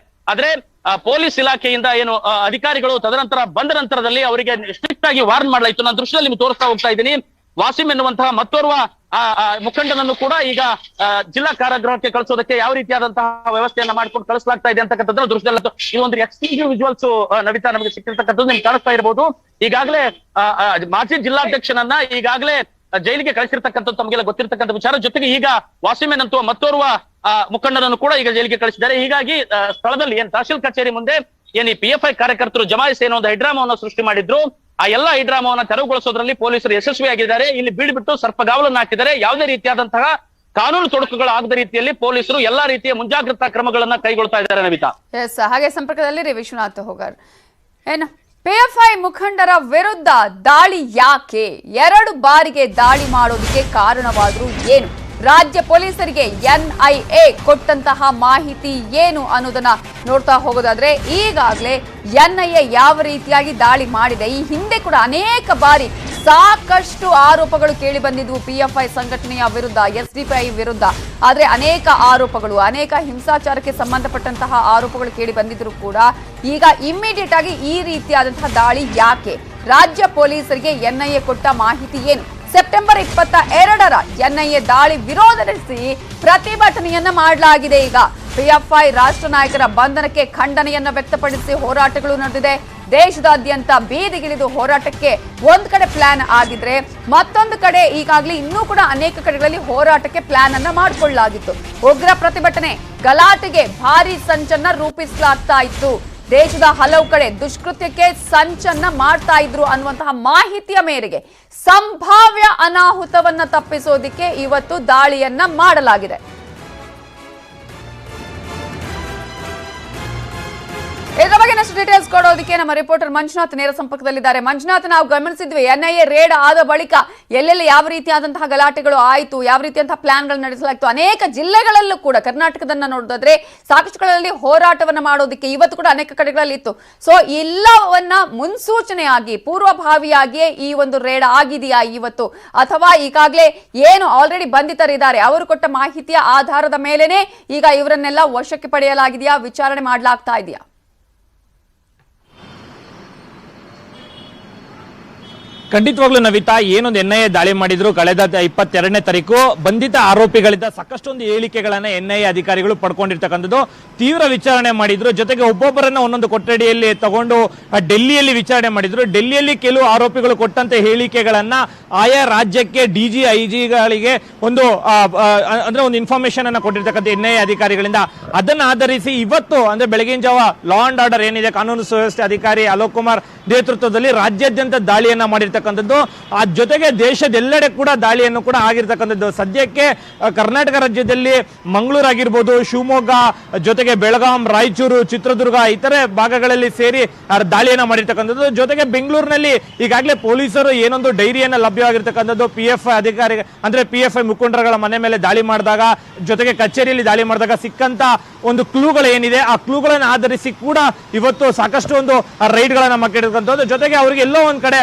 ಆದ್ರೆ ಪೊಲೀಸ್ ಇಲಾಖೆಯಿಂದ ಏನು ಅಧಿಕಾರಿಗಳು ತದನಂತರ ಬಂದ ನಂತರದಲ್ಲಿ ಅವರಿಗೆ ಸ್ಟ್ರಿಕ್ಟ್ ಆಗಿ ವಾರ್ನ್ ಮಾಡಲಾಯಿತು. ನಾನು ದೃಶ್ಯದಲ್ಲಿ ನಿಮ್ಗೆ ತೋರಿಸ್ತಾ ಹೋಗ್ತಾ ಇದ್ದೀನಿ. ವಾಸಿಂ ಎನ್ನುವಂತಹ ಮತ್ತೋರ್ವ ಮುಖಂಡನನ್ನು ಕೂಡ ಈಗ ಜಿಲ್ಲಾ ಕಾರಾಗೃಹಕ್ಕೆ ಕಳಿಸೋದಕ್ಕೆ ಯಾವ ರೀತಿಯಾದಂತಹ ವ್ಯವಸ್ಥೆಯನ್ನ ಮಾಡ್ಕೊಂಡು ಕಳಿಸಲಾಗ್ತಾ ಇದೆ ಅಂತಕ್ಕಂಥದ್ದು ದೃಶ್ಯದಲ್ಲಿ ಇದೊಂದು ಎಕ್ಸ್ಕ್ಲೂಸಿವ್ ವಿಜುವಲ್ಸ್ ನವಿತಾ ನಮಗೆ ಸಿಕ್ಕಿರ್ತಕ್ಕಂಥದ್ದು ನಿಮ್ಗೆ ಕಾಣಿಸ್ತಾ ಇರಬಹುದು. ಈಗಾಗಲೇ ಮಾಜಿ ಜಿಲ್ಲಾಧ್ಯಕ್ಷನನ್ನ ಈಗಾಗಲೇ ಜೈಲಿಗೆ ಕಳಿಸಿರ್ತಕ್ಕಂಥದ್ದು ತಮಗೆಲ್ಲ ಗೊತ್ತಿರ್ತಕ್ಕಂಥ ವಿಚಾರ. ಜೊತೆಗೆ ಈಗ ವಾಸಿಮೆನ್ ಅಂತೂ ಮತ್ತೋರ್ವ ಮುಖಂಡನನ್ನು ಕೂಡ ಈಗ ಜೈಲಿಗೆ ಕಳಿಸಿದ್ದಾರೆ. ಹೀಗಾಗಿ ಸ್ಥಳದಲ್ಲಿ ಏನ್ ತಹಶೀಲ್ ಕಚೇರಿ ಮುಂದೆ ಏನ್ ಈ PFI ಕಾರ್ಯಕರ್ತರು ಜಮಾಯಿಸಿ ಏನೋ ಒಂದು ಹೈಡ್ರಾಮವನ್ನು ಸೃಷ್ಟಿ ಮಾಡಿದ್ರು, ಆ ಎಲ್ಲಾ ಹೈಡ್ರಾಮವನ್ನ ತೆರವುಗೊಳಿಸೋದ್ರಲ್ಲಿ ಪೊಲೀಸರು ಯಶಸ್ವಿಯಾಗಿದ್ದಾರೆ. ಇಲ್ಲಿ ಬೀಳ್ಬಿಟ್ಟು ಸರ್ಪಗಾವಲನ್ನು ಹಾಕಿದ್ದಾರೆ. ಯಾವುದೇ ರೀತಿಯಾದಂತಹ ಕಾನೂನು ತೊಡಕುಗಳಾಗದ ರೀತಿಯಲ್ಲಿ ಪೊಲೀಸರು ಎಲ್ಲಾ ರೀತಿಯ ಮುಂಜಾಗ್ರತಾ ಕ್ರಮಗಳನ್ನ ಕೈಗೊಳ್ತಾ ಇದ್ದಾರೆ. ನವಿತಾ, ಹಾಗೆ ಸಂಪರ್ಕದಲ್ಲಿ ವಿಶ್ವನಾಥ್ ಹೋಗಾರ್. ಪಿಎಫ್ಐ ಮುಖಂಡರ ವಿರುದ್ಧ ದಾಳಿ ಯಾಕೆ? 2 ಬಾರಿಗೆ ದಾಳಿ ಮಾಡೋದಕ್ಕೆ ಕಾರಣವಾದ್ರು ಏನು? ರಾಜ್ಯ ಪೊಲೀಸರಿಗೆ ಎನ್ಐಎ ಕೊಟ್ಟಂತಹ ಮಾಹಿತಿ ಏನು ಅನ್ನೋದನ್ನ ನೋಡ್ತಾ ಹೋಗೋದಾದ್ರೆ, ಈಗಾಗಲೇ ಎನ್ಐಎ ಯಾವ ರೀತಿಯಾಗಿ ದಾಳಿ ಮಾಡಿದೆ, ಈ ಹಿಂದೆ ಕೂಡ ಅನೇಕ ಬಾರಿ ಸಾಕಷ್ಟು ಆರೋಪಗಳು ಕೇಳಿ ಬಂದಿದ್ವು ಪಿಎಫ್ಐ ಸಂಘಟನೆಯ ವಿರುದ್ಧ, ಎಸ್ಡಿಪಿಐ ವಿರುದ್ಧ. ಆದ್ರೆ ಅನೇಕ ಆರೋಪಗಳು, ಅನೇಕ ಹಿಂಸಾಚಾರಕ್ಕೆ ಸಂಬಂಧಪಟ್ಟಂತಹ ಆರೋಪಗಳು ಕೇಳಿ ಬಂದಿದ್ರು ಕೂಡ ಈಗ ಇಮ್ಮಿಡಿಯೇಟ್ ಆಗಿ ಈ ರೀತಿಯಾದಂತಹ ದಾಳಿ ಯಾಕೆ? ರಾಜ್ಯ ಪೊಲೀಸರಿಗೆ ಎನ್ಐಎ ಕೊಟ್ಟ ಮಾಹಿತಿ ಏನು? ಸೆಪ್ಟೆಂಬರ್ 22ರ ಎನ್ಐಎ ದಾಳಿ ವಿರೋಧಿಸಿ ಪ್ರತಿಭಟನೆಯನ್ನ ಮಾಡಲಾಗಿದೆ. ಈಗ ಪಿಎಫ್ಐ ರಾಷ್ಟ್ರ ನಾಯಕರ ಬಂಧನಕ್ಕೆ ಖಂಡನೆಯನ್ನ ವ್ಯಕ್ತಪಡಿಸಿ ಹೋರಾಟಗಳು ನಡೆದಿದೆ. ದೇಶದಾದ್ಯಂತ ಬೀದಿಗಿಳಿದು ಹೋರಾಟಕ್ಕೆ ಒಂದ್ ಕಡೆ ಪ್ಲಾನ್ ಆಗಿದ್ರೆ, ಮತ್ತೊಂದು ಕಡೆ ಈಗಾಗಲೇ ಇನ್ನೂ ಕೂಡ ಅನೇಕ ಕಡೆಗಳಲ್ಲಿ ಹೋರಾಟಕ್ಕೆ ಪ್ಲಾನ್ ಅನ್ನ ಮಾಡಿಕೊಳ್ಳಲಾಗಿತ್ತು. ಉಗ್ರ ಪ್ರತಿಭಟನೆ, ಗಲಾಟೆಗೆ ಭಾರಿ ಸಂಚನ್ನ ರೂಪಿಸಲಾಗ್ತಾ ಇತ್ತು. ದೇಶದ ಹಲವು ಕಡೆ ದುಷ್ಕೃತ್ಯಕ್ಕೆ ಸಂಚನ್ನ ಮಾಡ್ತಾ ಇದ್ರು ಅನ್ನುವಂತಹ ಮಾಹಿತಿಯ ಮೇರೆಗೆ ಸಂಭಾವ್ಯ ಅನಾಹುತವನ್ನ ತಪ್ಪಿಸೋದಿಕ್ಕೆ ಇವತ್ತು ದಾಳಿಯನ್ನ ಮಾಡಲಾಗಿದೆ. ಇದರ ಬಗ್ಗೆ ಇನ್ನಷ್ಟು ಡೀಟೇಲ್ಸ್ ಕೊಡೋದಕ್ಕೆ ನಮ್ಮ ರಿಪೋರ್ಟರ್ ಮಂಜುನಾಥ್ ನೇರ ಸಂಪರ್ಕದಲ್ಲಿದ್ದಾರೆ. ಮಂಜುನಾಥ್, ನಾವು ಗಮನಿಸಿದ್ವಿ ಎನ್ಐಎ ರೇಡ್ ಆದ ಬಳಿಕ ಎಲ್ಲೆಲ್ಲಿ ಯಾವ ರೀತಿಯಾದಂತಹ ಗಲಾಟೆಗಳು ಆಯಿತು, ಯಾವ ರೀತಿಯಂತಹ ಪ್ಲಾನ್ಗಳು ನಡೆಸಲಾಯಿತು, ಅನೇಕ ಜಿಲ್ಲೆಗಳಲ್ಲೂ ಕೂಡ ಕರ್ನಾಟಕದನ್ನ ನೋಡಿದ್ರೆ ಸಾಕಷ್ಟು ಕಡೆಗಳಲ್ಲಿ ಹೋರಾಟವನ್ನ ಮಾಡೋದಕ್ಕೆ ಇವತ್ತು ಕೂಡ ಅನೇಕ ಕಡೆಗಳಲ್ಲಿ ಇತ್ತು. ಸೊ ಎಲ್ಲವನ್ನ ಮುನ್ಸೂಚನೆಯಾಗಿ ಪೂರ್ವಭಾವಿಯಾಗಿಯೇ ಈ ಒಂದು ರೇಡ್ ಆಗಿದೆಯಾ ಇವತ್ತು, ಅಥವಾ ಈಗಾಗಲೇ ಏನು ಆಲ್ರೆಡಿ ಬಂಧಿತರಿದ್ದಾರೆ ಅವರು ಕೊಟ್ಟ ಮಾಹಿತಿಯ ಆಧಾರದ ಮೇಲೆನೆ ಈಗ ಇವರನ್ನೆಲ್ಲ ವಶಕ್ಕೆ ಪಡೆಯಲಾಗಿದೆಯಾ, ವಿಚಾರಣೆ ಮಾಡಲಾಗ್ತಾ ಇದೆಯಾ? ಖಂಡಿತವಾಗ್ಲೂ ನವಿತಾ, ಏನೊಂದು ಎನ್ಐಎ ದಾಳಿ ಮಾಡಿದ್ರು ಕಳೆದ 22ನೇ ತಾರೀಕು ಬಂಧಿತ ಆರೋಪಿಗಳಿಂದ ಸಾಕಷ್ಟೊಂದು ಹೇಳಿಕೆಗಳನ್ನ ಎನ್ಐಎ ಅಧಿಕಾರಿಗಳು ಪಡ್ಕೊಂಡಿರ್ತಕ್ಕಂಥದ್ದು. ತೀವ್ರ ವಿಚಾರಣೆ ಮಾಡಿದ್ರು, ಜೊತೆಗೆ ಒಬ್ಬೊಬ್ಬರನ್ನ ಒಂದೊಂದು ಕೊಠಡಿಯಲ್ಲಿ ತಗೊಂಡು ಡೆಲ್ಲಿಯಲ್ಲಿ ವಿಚಾರಣೆ ಮಾಡಿದ್ರು. ಡೆಲ್ಲಿಯಲ್ಲಿ ಕೆಲವು ಆರೋಪಿಗಳು ಕೊಟ್ಟಂತ ಹೇಳಿಕೆಗಳನ್ನ ಆಯಾ ರಾಜ್ಯಕ್ಕೆ ಡಿಜಿ ಐಜಿಗಳಿಗೆ ಒಂದು ಇನ್ಫಾರ್ಮೇಶನ್ ಅನ್ನ ಕೊಟ್ಟಿರ್ತಕ್ಕಂಥ ಎನ್ಐಎ ಅಧಿಕಾರಿಗಳಿಂದ. ಅದನ್ನ ಆಧರಿಸಿ ಇವತ್ತು ಅಂದ್ರೆ ಬೆಳಗಿನ ಜಾವ ಲಾ ಅಂಡ್ ಆರ್ಡರ್ ಏನಿದೆ, ಕಾನೂನು ಸುವ್ಯವಸ್ಥೆ ಅಧಿಕಾರಿ ಅಲೋಕ್ ಕುಮಾರ್ ನೇತೃತ್ವದಲ್ಲಿ ರಾಜ್ಯಾದ್ಯಂತ ದಾಳಿಯನ್ನ ಮಾಡಿರ್ತಕ್ಕಂಥದ್ದು. ಆ ಜೊತೆಗೆ ದೇಶದೆಲ್ಲೆಡೆ ಕೂಡ ದಾಳಿಯನ್ನು ಕೂಡ ಆಗಿರ್ತಕ್ಕಂಥದ್ದು. ಸದ್ಯಕ್ಕೆ ಕರ್ನಾಟಕ ರಾಜ್ಯದಲ್ಲಿ ಮಂಗಳೂರು ಆಗಿರ್ಬೋದು, ಶಿವಮೊಗ್ಗ, ಜೊತೆಗೆ ಬೆಳಗಾಂ, ರಾಯಚೂರು, ಚಿತ್ರದುರ್ಗ ಇತರೆ ಭಾಗಗಳಲ್ಲಿ ಸೇರಿ ದಾಳಿಯನ್ನ ಮಾಡಿರ್ತಕ್ಕಂಥದ್ದು. ಜೊತೆಗೆ ಬೆಂಗಳೂರಿನಲ್ಲಿ ಈಗಾಗಲೇ ಪೊಲೀಸರು ಏನೊಂದು ಡೈರಿಯನ್ನ ಲಭ್ಯವಾಗಿರ್ತಕ್ಕಂಥದ್ದು ಪಿಎಫ್ಐ ಅಧಿಕಾರಿ ಅಂದ್ರೆ ಪಿಎಫ್ಐ ಮುಖಂಡರುಗಳ ಮನೆ ಮೇಲೆ ದಾಳಿ ಮಾಡಿದಾಗ, ಜೊತೆಗೆ ಕಚೇರಿಯಲ್ಲಿ ದಾಳಿ ಮಾಡಿದಾಗ ಸಿಕ್ಕಂತ ಒಂದು ಕ್ಲೂಗಳು ಏನಿದೆ, ಆ ಕ್ಲೂಗಳನ್ನು ಆಧರಿಸಿ ಕೂಡ ಇವತ್ತು ಸಾಕಷ್ಟು ಒಂದು ರೈಡ್ ಗಳನ್ನ ಮಾಡಿರ್ತಕ್ಕಂಥದ್ದು. ಜೊತೆಗೆ ಅವರಿಗೆ ಎಲ್ಲೋ ಒಂದ್ ಕಡೆ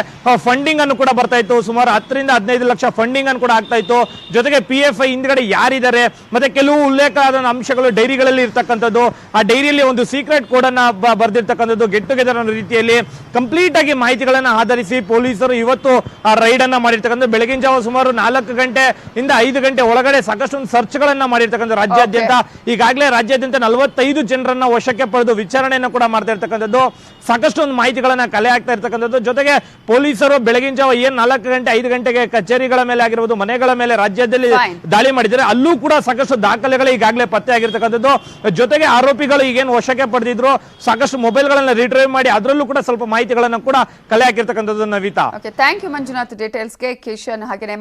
ಫಂಡಿಂಗ್ ಅನ್ನು ಕೂಡ ಬರ್ತಾ ಇತ್ತು, ಸುಮಾರು 10 ರಿಂದ 15 ಲಕ್ಷ ಫಂಡಿಂಗ್ ಅನ್ನು ಕೂಡ ಆಗ್ತಾ ಇತ್ತು. ಜೊತೆಗೆ ಪಿಎಫ್ಐ ಹಿಂದ್ಗಡೆ ಯಾರಿದ್ದಾರೆ, ಮತ್ತೆ ಕೆಲವು ಉಲ್ಲೇಖ ಆದ ಅಂಶಗಳು ಡೈರಿಗಳಲ್ಲಿ ಇರ್ತಕ್ಕಂಥದ್ದು. ಆ ಡೈರಿಯಲ್ಲಿ ಒಂದು ಸೀಕ್ರೆಟ್ ಕೋಡ್ ಅನ್ನ ಬರ್ದಿರ್ತಕ್ಕಂಥದ್ದು. ಗೆಟ್ ಟುಗೆದರ್ ಅನ್ನೋ ರೀತಿಯಲ್ಲಿ ಕಂಪ್ಲೀಟ್ ಆಗಿ ಮಾಹಿತಿಗಳನ್ನ ಆಧರಿಸಿ ಪೊಲೀಸರು ಇವತ್ತು ಆ ರೈಡ್ ಅನ್ನ ಮಾಡಿರ್ತಕ್ಕಂಥದ್ದು. ಬೆಳಗಿನ ಜಾವ ಸುಮಾರು 4 ಗಂಟೆಯಿಂದ 5 ಗಂಟೆ ಒಳಗಡೆ ಸಾಕಷ್ಟು ಒಂದು ಸರ್ಚ್ ಗಳನ್ನ ಮಾಡಿರ್ತಕ್ಕಂಥ ರಾಜ್ಯಾದ್ಯಂತ. ಈಗಾಗಲೇ ರಾಜ್ಯಾದ್ಯಂತ 45 ಜನರನ್ನ ವಶಕ್ಕೆ ಪಡೆದು ವಿಚಾರಣೆಯನ್ನು ಕೂಡ ಮಾಡ್ತಾ ಇರ್ತಕ್ಕಂಥದ್ದು. ಸಾಕಷ್ಟು ಒಂದು ಮಾಹಿತಿಗಳನ್ನ ಕಲೆ ಆಗ್ತಾ ಇರ್ತಕ್ಕಂಥದ್ದು. ಜೊತೆಗೆ ಪೊಲೀಸರು ಬೆಳಗಿನ ಜಾವ 4 ಗಂಟೆ 5 ಗಂಟೆಗೆ ಕಚೇರಿಗಳ ಮೇಲೆ ಆಗಿರ್ಬೋದು, ಮನೆಗಳ ಮೇಲೆ ರಾಜ್ಯದಲ್ಲಿ ದಾಳಿ ಮಾಡಿದ್ದಾರೆ. ಅಲ್ಲೂ ಕೂಡ ಸಾಕಷ್ಟು ದಾಖಲೆಗಳು ಈಗಾಗಲೇ ಪತ್ತೆ ಆಗಿರ್ತಕ್ಕಂಥದ್ದು. ಜೊತೆಗೆ ಆರೋಪಿಗಳು ಈಗೇನು ವಶಕ್ಕೆ ಪಡೆದಿದ್ರು ಸಾಕಷ್ಟು ಮೊಬೈಲ್ಗಳನ್ನ ರಿಟ್ರೈವ್ ಮಾಡಿ ಅದರಲ್ಲೂ ಕೂಡ ಸ್ವಲ್ಪ ಮಾಹಿತಿಗಳನ್ನ ಕೂಡ ಕಲೆ ಹಾಕಿರ್ತಕ್ಕಂಥದ್ದು. ನವಿತಾ, ಥ್ಯಾಂಕ್ ಯು ಮಂಜುನಾಥ್ ಡೀಟೇಲ್ಸ್ಗೆ. ಕಿಶನ್ ಹಾಗೆ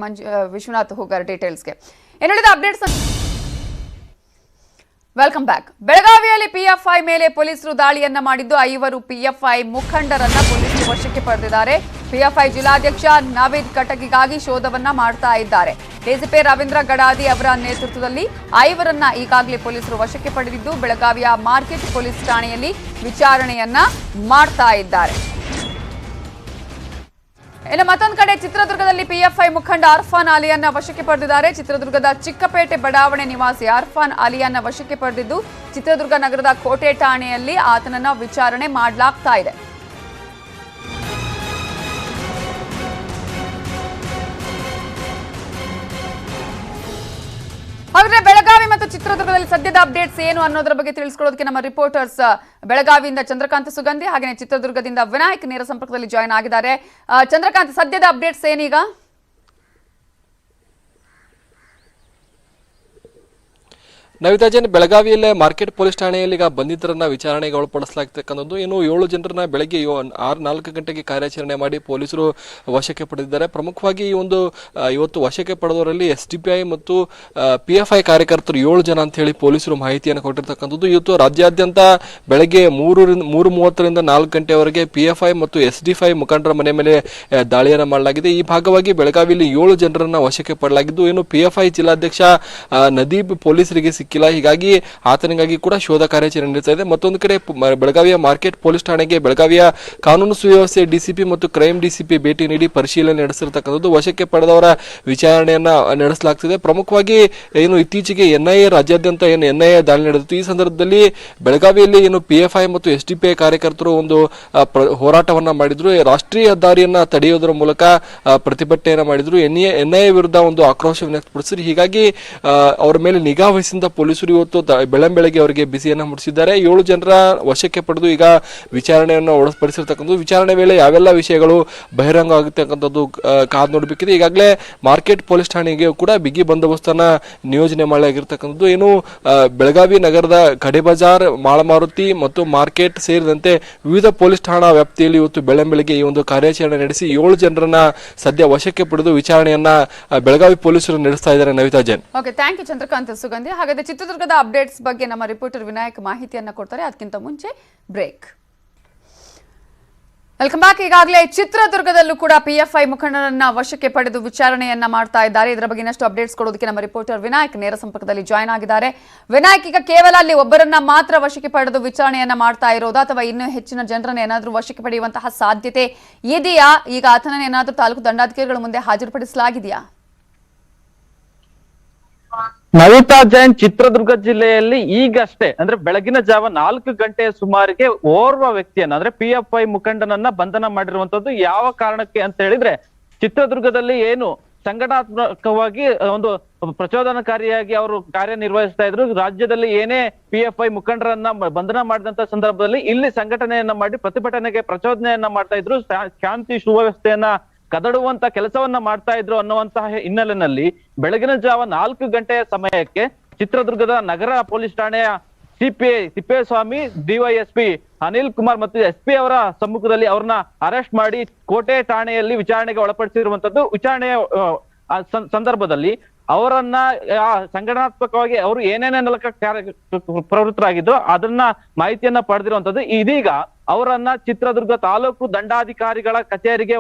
ವಿಶ್ವನಾಥ್ ಹೋಗರ್ ಡೀಟೇಲ್ಸ್ಗೆ. ಏನಿದೆ ಅಪ್ಡೇಟ್ಸ್? Welcome back. ಬೆಳಗಾವಿಯಲ್ಲಿ ಪಿಎಫ್ಐ ಮೇಲೆ ಪೊಲೀಸರು ದಾಳಿಯನ್ನ ಮಾಡಿದ್ದು 5 ಪಿಎಫ್ಐ ಮುಖಂಡರನ್ನ ಪೊಲೀಸರು ವಶಕ್ಕೆ ಪಡೆದಿದ್ದಾರೆ. ಪಿಎಫ್ಐ ಜಿಲ್ಲಾಧ್ಯಕ್ಷ ನವೀದ್ ಕಟಗಿಗಾಗಿ ಶೋಧವನ್ನ ಮಾಡ್ತಾ ಇದ್ದಾರೆ. ಡಿಸಿಪಿ ರವೀಂದ್ರ ಗಡಾದಿ ಅವರ ನೇತೃತ್ವದಲ್ಲಿ 5ರನ್ನ ಈಗಾಗಲೇ ಪೊಲೀಸರು ವಶಕ್ಕೆ ಪಡೆದಿದ್ದು ಬೆಳಗಾವಿಯ ಮಾರ್ಕೆಟ್ ಪೊಲೀಸ್ ಠಾಣೆಯಲ್ಲಿ ವಿಚಾರಣೆಯನ್ನ ಮಾಡ್ತಾ ಇದ್ದಾರೆ. ಇನ್ನು ಮತ್ತೊಂದು ಕಡೆ ಚಿತ್ರದುರ್ಗದಲ್ಲಿ ಪಿಎಫ್ಐ ಮುಖಂಡ ಅರ್ಫಾನ್ ಅಲಿಯನ್ನ ವಶಕ್ಕೆ ಪಡೆದಿದ್ದಾರೆ. ಚಿತ್ರದುರ್ಗದ ಚಿಕ್ಕಪೇಟೆ ಬಡಾವಣೆ ನಿವಾಸಿ ಅರ್ಫಾನ್ ಅಲಿಯನ್ನ ವಶಕ್ಕೆ ಪಡೆದಿದ್ದು ಚಿತ್ರದುರ್ಗ ನಗರದ ಕೋಟೆ ಠಾಣೆಯಲ್ಲಿ ಆತನನ್ನ ವಿಚಾರಣೆ ಮಾಡಲಾಗ್ತಾ ಇದೆ. ಹಾಗಾದ್ರೆ ಬೆಳಗಾವಿ ಮತ್ತು ಚಿತ್ರದುರ್ಗದಲ್ಲಿ ಸದ್ಯದ ಅಪ್ಡೇಟ್ಸ್ ಏನು ಅನ್ನೋದರ ಬಗ್ಗೆ ತಿಳಿಸ್ಕೊಳ್ಳೋದಕ್ಕೆ ನಮ್ಮ ರಿಪೋರ್ಟರ್ಸ್ ಬೆಳಗಾವಿಯಿಂದ ಚಂದ್ರಕಾಂತ್ ಸುಗಂಧಿ ಹಾಗೆ ಚಿತ್ರದುರ್ಗದಿಂದ ವಿನಾಯಕ್ ನೇರ ಸಂಪರ್ಕದಲ್ಲಿ ಜಾಯ್ನ್ ಆಗಿದ್ದಾರೆ. ಚಂದ್ರಕಾಂತ್, ಸದ್ಯದ ಅಪ್ಡೇಟ್ಸ್ ಏನೀಗ? ನವಿತಾ ಜೈನ್, ಬೆಳಗಾವಿಯಲ್ಲೇ ಮಾರ್ಕೆಟ್ ಪೊಲೀಸ್ ಠಾಣೆಯಲ್ಲಿ ಈಗ ಬಂಧಿತರನ್ನ ವಿಚಾರಣೆಗೆ ಒಳಪಡಿಸಲಾಗ್ತಕ್ಕಂಥದ್ದು. ಏನು 7 ಜನರನ್ನ ಬೆಳಗ್ಗೆ 4 ಗಂಟೆಗೆ ಕಾರ್ಯಾಚರಣೆ ಮಾಡಿ ಪೊಲೀಸರು ವಶಕ್ಕೆ ಪಡೆದಿದ್ದಾರೆ. ಪ್ರಮುಖವಾಗಿ ಈ ಒಂದು ಇವತ್ತು ವಶಕ್ಕೆ ಪಡೆದವರಲ್ಲಿ SDPI ಮತ್ತು PFI ಕಾರ್ಯಕರ್ತರು 7 ಜನ ಅಂತ ಹೇಳಿ ಪೊಲೀಸರು ಮಾಹಿತಿಯನ್ನು ಕೊಟ್ಟಿರ್ತಕ್ಕಂಥದ್ದು. ಇವತ್ತು ರಾಜ್ಯಾದ್ಯಂತ ಬೆಳಗ್ಗೆ 3:30ರಿಂದ 4 ಗಂಟೆವರೆಗೆ PFI ಮತ್ತು SDPI ಮುಖಂಡರ ಮನೆ ಮೇಲೆ ದಾಳಿಯನ್ನು ಮಾಡಲಾಗಿದೆ. ಈ ಭಾಗವಾಗಿ ಬೆಳಗಾವಿಯಲ್ಲಿ 7 ಜನರನ್ನ ವಶಕ್ಕೆ ಪಡಲಾಗಿದ್ದು, ಏನು PFI ಜಿಲ್ಲಾಧ್ಯಕ್ಷ ನದೀಬ್ ಪೊಲೀಸರಿಗೆ ಸಿಕ್ಕಿಲ್ಲ, ಹೀಗಾಗಿ ಆತನಿಗಾಗಿ ಕೂಡ ಶೋಧ ಕಾರ್ಯಾಚರಣೆ ನಡೆಸ್ತಾ ಇದೆ. ಮತ್ತೊಂದು ಕಡೆ ಬೆಳಗಾವಿಯ ಮಾರ್ಕೆಟ್ ಪೊಲೀಸ್ ಠಾಣೆಗೆ ಬೆಳಗಾವಿಯ ಕಾನೂನು ಸುವ್ಯವಸ್ಥೆ DCP ಮತ್ತು ಕ್ರೈಮ್ DCP ಭೇಟಿ ನೀಡಿ ಪರಿಶೀಲನೆ ನಡೆಸಿರ್ತಕ್ಕಂಥದ್ದು. ವಶಕ್ಕೆ ಪಡೆದವರ ವಿಚಾರಣೆಯನ್ನ ನಡೆಸಲಾಗ್ತಿದೆ. ಪ್ರಮುಖವಾಗಿ ಏನು ಇತ್ತೀಚೆಗೆ NIA ರಾಜ್ಯಾದ್ಯಂತ ಏನು NIA ದಾಳಿ ನಡೆದಿತ್ತು, ಈ ಸಂದರ್ಭದಲ್ಲಿ ಬೆಳಗಾವಿಯಲ್ಲಿ ಏನು PFI ಮತ್ತು SDPI ಕಾರ್ಯಕರ್ತರು ಒಂದು ಹೋರಾಟವನ್ನ ಮಾಡಿದ್ರು. ರಾಷ್ಟ್ರೀಯ ಹೆದ್ದಾರಿಯನ್ನ ತಡೆಯೋದರ ಮೂಲಕ ಪ್ರತಿಭಟನೆಯನ್ನ ಮಾಡಿದ್ರು. NIA ವಿರುದ್ಧ ಒಂದು ಆಕ್ರೋಶ ವ್ಯಕ್ತಪಡಿಸಿದ್ರು. ಹೀಗಾಗಿ ಅವರ ಮೇಲೆ ನಿಗಾ ವಹಿಸಿದ ಪೊಲೀಸರು ಇವತ್ತು ಬೆಳಂಬೆಳಗ್ಗೆ ಅವರಿಗೆ ಬಿಸಿಯನ್ನ ಮುಡಿಸಿದ್ದಾರೆ. 7 ಜನರ ವಶಕ್ಕೆ ಪಡೆದು ಈಗ ವಿಚಾರಣೆಯನ್ನು ಒಳಪಡಿಸಿರ್ತಕ್ಕಂಥದ್ದು. ವಿಚಾರಣೆ ವೇಳೆ ಯಾವೆಲ್ಲ ವಿಷಯಗಳು ಬಹಿರಂಗ ಆಗತಕ್ಕಂಥದ್ದು ಕಾದು ನೋಡಬೇಕಿದೆ. ಈಗಾಗಲೇ ಮಾರ್ಕೆಟ್ ಪೊಲೀಸ್ ಠಾಣೆಗೆ ಕೂಡ ಬಿಗಿ ಬಂದೋಬಸ್ತನ್ನ ನಿಯೋಜನೆ ಮಾಡಲಾಗಿರ್ತಕ್ಕಂಥದ್ದು. ಏನು ಬೆಳಗಾವಿ ನಗರದ ಕಡೆ ಬಜಾರ್, ಮಾಳಮಾರುತಿ ಮತ್ತು ಮಾರ್ಕೆಟ್ ಸೇರಿದಂತೆ ವಿವಿಧ ಪೊಲೀಸ್ ಠಾಣಾ ವ್ಯಾಪ್ತಿಯಲ್ಲಿ ಇವತ್ತು ಬೆಳಂಬೆಳಗ್ಗೆ ಈ ಒಂದು ಕಾರ್ಯಾಚರಣೆ ನಡೆಸಿ 7 ಜನರನ್ನ ಸದ್ಯ ವಶಕ್ಕೆ ಪಡೆದು ವಿಚಾರಣೆಯನ್ನ ಬೆಳಗಾವಿ ಪೊಲೀಸರು ನಡೆಸ್ತಾ ಇದ್ದಾರೆ. Navitha Jain. Okay, thank you Chandrakant Sugandhi. ಹಾಗಾದ್ರೆ ಚಿತ್ರದುರ್ಗದ ಅಪ್ಡೇಟ್ಸ್ ಬಗ್ಗೆ ನಮ್ಮ ರಿಪೋರ್ಟರ್ ವಿನಾಯಕ್ ಮಾಹಿತಿಯನ್ನ ಕೊಡ್ತಾರೆ. ಅದಕ್ಕಿಂತ ಮುಂಚೆ ಬ್ರೇಕ್. Welcome back. ಈಗಾಗಲೇ ಚಿತ್ರದುರ್ಗದಲ್ಲೂ ಕೂಡ PFI ಮುಖಂಡರನ್ನ ವಶಕ್ಕೆ ಪಡೆದು ವಿಚಾರಣೆಯನ್ನ ಮಾಡ್ತಾ ಇದ್ದಾರೆ. ಇದರ ಬಗ್ಗೆ ಇನ್ನಷ್ಟು ಅಪ್ಡೇಟ್ಸ್ ಕೊಡೋದಕ್ಕೆ ನಮ್ಮ ರಿಪೋರ್ಟರ್ ವಿನಾಯಕ್ ನೇರ ಸಂಪರ್ಕದಲ್ಲಿ ಜಾಯ್ನ್ ಆಗಿದ್ದಾರೆ. ವಿನಾಯಕ್, ಈಗ ಕೇವಲ ಅಲ್ಲಿ ಒಬ್ಬರನ್ನ ಮಾತ್ರ ವಶಕ್ಕೆ ಪಡೆದು ವಿಚಾರಣೆಯನ್ನ ಮಾಡ್ತಾ ಇರೋದಾ ಅಥವಾ ಇನ್ನೂ ಹೆಚ್ಚಿನ ಜನರನ್ನ ಏನಾದರೂ ವಶಕ್ಕೆ ಪಡೆಯುವಂತಹ ಸಾಧ್ಯತೆ ಇದೆಯಾ? ಈಗ ಆತನನ್ನ ಏನಾದರೂ ತಾಲೂಕು ದಂಡಾಧಿಕಾರಿಗಳ ಮುಂದೆ ಹಾಜರುಪಡಿಸಲಾಗಿದೆಯಾ? ನವಿತಾ ಜೈನ್, ಚಿತ್ರದುರ್ಗ ಜಿಲ್ಲೆಯಲ್ಲಿ ಈಗಷ್ಟೇ ಅಂದ್ರೆ ಬೆಳಗಿನ ಜಾವ 4 ಗಂಟೆಯ ಸುಮಾರಿಗೆ ಓರ್ವ ವ್ಯಕ್ತಿಯನ್ನ ಅಂದ್ರೆ PFI ಮುಖಂಡನನ್ನ ಬಂಧನ ಮಾಡಿರುವಂತದ್ದು. ಯಾವ ಕಾರಣಕ್ಕೆ ಅಂತ ಹೇಳಿದ್ರೆ, ಚಿತ್ರದುರ್ಗದಲ್ಲಿ ಏನು ಸಂಘಟನಾತ್ಮಕವಾಗಿ ಒಂದು ಪ್ರಚೋದನಕಾರಿಯಾಗಿ ಅವರು ಕಾರ್ಯನಿರ್ವಹಿಸ್ತಾ ಇದ್ರು. ರಾಜ್ಯದಲ್ಲಿ ಏನೇ PFI ಮುಖಂಡರನ್ನ ಬಂಧನ ಮಾಡಿದಂತ ಸಂದರ್ಭದಲ್ಲಿ ಇಲ್ಲಿ ಸಂಘಟನೆಯನ್ನ ಮಾಡಿ ಪ್ರತಿಭಟನೆಗೆ ಪ್ರಚೋದನೆಯನ್ನ ಮಾಡ್ತಾ ಇದ್ರು. ಶಾಂತಿ ಸುವ್ಯವಸ್ಥೆಯನ್ನ ಕದಡುವಂತ ಕೆಲಸವನ್ನ ಮಾಡ್ತಾ ಇದ್ರು ಅನ್ನುವಂತಹ ಹಿನ್ನೆಲೆಯಲ್ಲಿ ಬೆಳಗಿನ ಜಾವ 4 ಗಂಟೆಯ ಸಮಯಕ್ಕೆ ಚಿತ್ರದುರ್ಗದ ನಗರ ಪೊಲೀಸ್ ಠಾಣೆಯ CPI ತಿಪ್ಪೇಸ್ವಾಮಿ, DYSP ಅನಿಲ್ ಕುಮಾರ್ ಮತ್ತು SP ಅವರ ಸಮ್ಮುಖದಲ್ಲಿ ಅವ್ರನ್ನ ಅರೆಸ್ಟ್ ಮಾಡಿ ಕೋಟೆ ಠಾಣೆಯಲ್ಲಿ ವಿಚಾರಣೆಗೆ ಒಳಪಡಿಸಿರುವಂತದ್ದು. ವಿಚಾರಣೆಯ ಸಂದರ್ಭದಲ್ಲಿ ಅವರನ್ನ ಸಂಘಟನಾತ್ಮಕವಾಗಿ ಅವರು ಏನೇನೆಲ್ಲ ಪ್ರವೃತ್ತರಾಗಿದ್ರು ಅದನ್ನ ಮಾಹಿತಿಯನ್ನ ಪಡೆದಿರುವಂತದ್ದು. ಇದೀಗ ಅವರನ್ನ ಚಿತ್ರದುರ್ಗ ತಾಲೂಕು ದಂಡಾಧಿಕಾರಿಗಳ ಕಚೇರಿಗೆ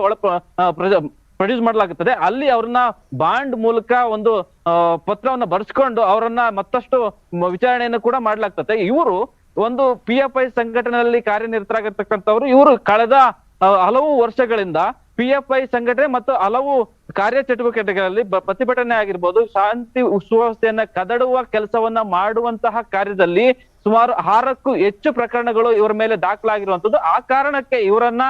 ಪ್ರೊಡ್ಯೂಸ್ ಮಾಡಲಾಗುತ್ತದೆ. ಅಲ್ಲಿ ಅವ್ರನ್ನ ಬಾಂಡ್ ಮೂಲಕ ಒಂದು ಪತ್ರವನ್ನ ಬರೆಸ್ಕೊಂಡು ಅವರನ್ನ ಮತ್ತಷ್ಟು ವಿಚಾರಣೆಯನ್ನು ಕೂಡ ಮಾಡ್ಲಾಗ್ತದೆ. ಇವರು ಒಂದು PFI ಸಂಘಟನೆಯಲ್ಲಿ ಕಾರ್ಯನಿರತರಾಗಿರ್ತಕ್ಕಂಥವ್ರು. ಇವರು ಕಳೆದ ಹಲವು ವರ್ಷಗಳಿಂದ PFI ಸಂಘಟನೆ ಮತ್ತು ಹಲವು ಕಾರ್ಯಚಟುವಟಿಕೆಗಳಲ್ಲಿ ಪ್ರತಿಭಟನೆ ಆಗಿರ್ಬೋದು, ಶಾಂತಿ ಸುವ್ಯವಸ್ಥೆಯನ್ನ ಕದಡುವ ಕೆಲಸವನ್ನ ಮಾಡುವಂತಹ ಕಾರ್ಯದಲ್ಲಿ ಸುಮಾರು 6ಕ್ಕೂ ಹೆಚ್ಚು ಪ್ರಕರಣಗಳು ಇವರ ಮೇಲೆ ದಾಖಲಾಗಿರುವಂತದ್ದು. ಆ ಕಾರಣಕ್ಕೆ ಇವರನ್ನ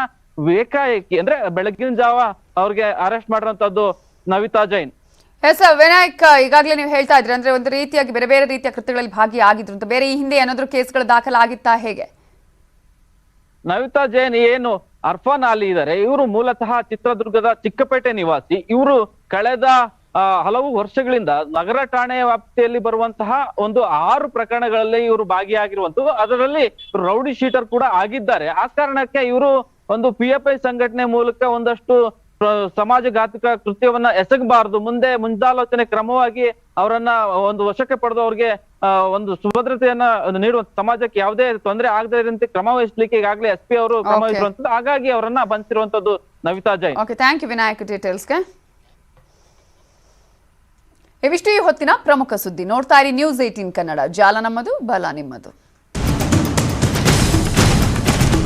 ಏಕಾಏಕಿ ಅಂದ್ರೆ ಬೆಳಗಿನ ಜಾವ ಅವ್ರಿಗೆ ಅರೆಸ್ಟ್ ಮಾಡಿರುವಂತದ್ದು. ನವಿತಾ ಜೈನ್. ಎಸ್ ವಿನಾಯಕ್, ಈಗಾಗಲೇ ನೀವು ಹೇಳ್ತಾ ಇದ್ರಿ ಅಂದ್ರೆ ಒಂದು ರೀತಿಯಾಗಿ ಬೇರೆ ಬೇರೆ ರೀತಿಯ ಕೃತ್ಯಗಳಲ್ಲಿ ಭಾಗಿಯಾಗಿದ್ರು ಅಂತ. ಬೇರೆ ಈ ಹಿಂದೆ ಏನಾದ್ರು ಕೇಸ್ಗಳು ದಾಖಲಾಗಿತ್ತಾ, ಹೇಗೆ? ನವಿತಾ ಜೈನ್ ಏನು ಅರ್ಫಾನ್ ಅಲಿ ಇದ್ದಾರೆ, ಇವರು ಮೂಲತಃ ಚಿತ್ರದುರ್ಗದ ಚಿಕ್ಕಪೇಟೆ ನಿವಾಸಿ. ಇವರು ಕಳೆದ ಹಲವು ವರ್ಷಗಳಿಂದ ನಗರ ಠಾಣೆಯ ವ್ಯಾಪ್ತಿಯಲ್ಲಿ ಬರುವಂತಹ ಒಂದು 6 ಪ್ರಕರಣಗಳಲ್ಲಿ ಇವರು ಭಾಗಿಯಾಗಿರುವಂತದ್ದು. ಅದರಲ್ಲಿ ರೌಡಿ ಶೀಟರ್ ಕೂಡ ಆಗಿದ್ದಾರೆ. ಆ ಕಾರಣಕ್ಕೆ ಇವರು ಒಂದು PFI ಸಂಘಟನೆ ಮೂಲಕ ಒಂದಷ್ಟು ಸಮಾಜಘಾತಕ ಕೃತ್ಯವನ್ನ ಎಸಗಬಾರದು, ಮುಂದಾಲೋಚನೆ ಕ್ರಮವಾಗಿ ಅವರನ್ನ ಒಂದು ವಶಕ್ಕೆ ಪಡೆದು ಅವ್ರಿಗೆ ಒಂದು ಸುಭದ್ರತೆಯನ್ನ ನೀಡುವ, ಸಮಾಜಕ್ಕೆ ಯಾವುದೇ ತೊಂದರೆ ಆಗದೇ ಇರುವಂತೆ ಕ್ರಮ ವಹಿಸ್ಲಿಕ್ಕೆ ಈಗಾಗಲೇ SP ಅವರು ಕ್ರಮ ವಹಿಸಿರುವಂತದ್ದು. ಹಾಗಾಗಿ ಅವರನ್ನ ಬಂಧಿಸಿರುವಂತದ್ದು. Navitha Jain. Okay, thank you Vinayak ಡೀಟೇಲ್ಸ್ಗೆ. ಇವಿಷ್ಟು ಈ ಹೊತ್ತಿನ ಪ್ರಮುಖ ಸುದ್ದಿ. ನೋಡ್ತಾ ಇರಿ News 18 ಕನ್ನಡ. ಜಾಲ ನಮ್ಮದು, ಬಲ ನಿಮ್ಮದು.